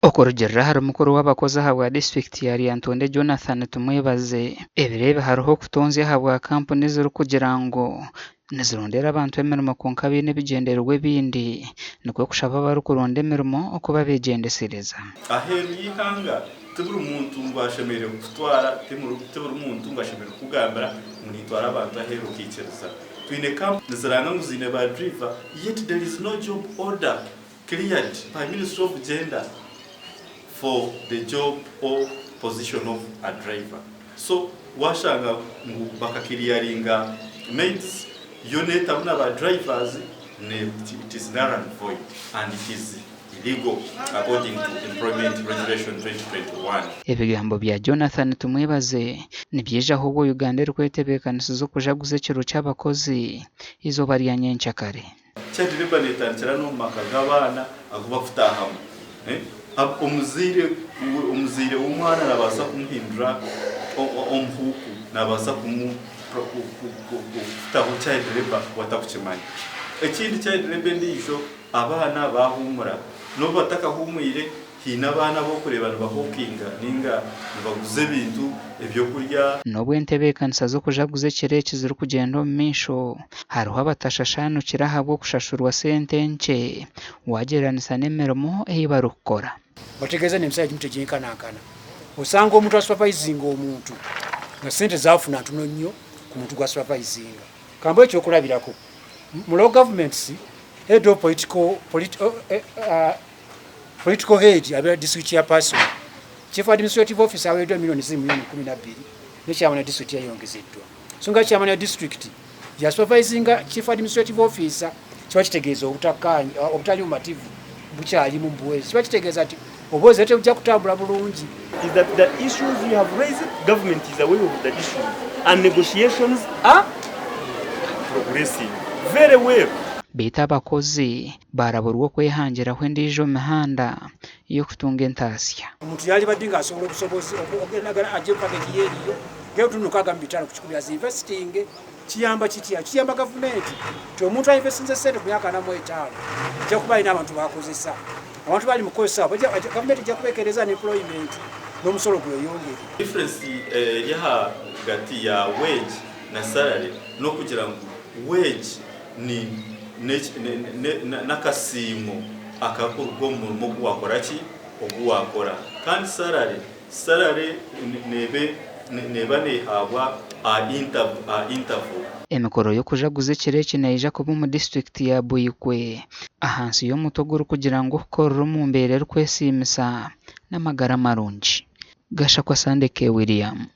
Okurugirira hari mukuru w'abakozi ahabwa district ya Lyantonde Jonathan tumwebaze ebirebe hariho kutonzi ahabwa kampuni ziri kugira ngo nizirondera abantu emirimo konka biine ebigendererwa ebindi nikwe kushaba bari kuronda emirimo okuba begendesereza aheru y'ihanga tuburi muntu ngwashemerera kutwara tuburi muntu ngwashemerera kugambira munitwara abantu aheru kikereza twine kampuni niziranga nguzine ba driver yet there is no job order cleared by Ministry of Gender for the job or position of a driver. So washanga bakakiriyaringa maids unit abuna ba drivers it is null and void and it is illegal according to Employment Regulation 2021. Ebigambo bya Jonathan tumwebaze nibyije ahubwo Uganda erikwetebekanisa zo kujaguza ekiro cy'abakozi izoba rya nyenkyakare cyadiriba netangira no makaga abana aguba kutahamu umuzire w'umwana nabasa kumuhindura omhuku nabasa kutaho child labor watakukimanya ekindi child labor ndijo abana bahumura no batakahumwire hina abana bo kureba bahokinga ninga baguze bintu ebyo kurya nobwe entebekanisa zo kujaguza ekireki ziri kugenda omu misho hariho abatashashanukira habwo kushashurwa sente nke wageranisa n'emirimo eyi barikukora bategeza n'emisaya gimutegenkanankana osanga omuntu asupervisinga omuntu nga sente zafuna ntono nnyo ku muntu gwa supervisinga kambo ekyo okulabirako mu local governments head of political head abe district chairperson chief administrative officer aweddwa milioni 12 ne chairman district yayongezeddwa so nga chairman ya district ya supervisinga chief administrative officer kiba kitegeeza obutali bumativu bukyali mu mbuwezi kiba kitegeeza ati obuwezi ate bujja kutambula bulungi. Is that the issues you have raised, government is aware of the issues and negotiations are progressing very well. Bita abakozi baraburwa kwehangiraho endijo mihanda yo kutunga entasya omuntu yali badinga asobola okusobozi okugendagana ajje package yeriyo ngeo tunukaga mbitano kuchukubya investing kiyamba kiyamba government to omuntu ainvestinze sente ku myaka namwe etano kya kuba ina abantu bakozesa abantu bali mukozesa government kya kubekereza employment n'omusolo gweyongere difference yaha gati ya wage na salary no kugira ngo wage ni nakasimo akakurwa mu gwakora ki ogwakora kandi salary neba nehabwa interval emikoro yo kujaguza ekireki neija kuba mu district ya Buyikwe ahansi y'omutogoro kugira ngo kukorera mu mbeera erikwesiimisa n'amagara marungi Gashakwa Sandeke William.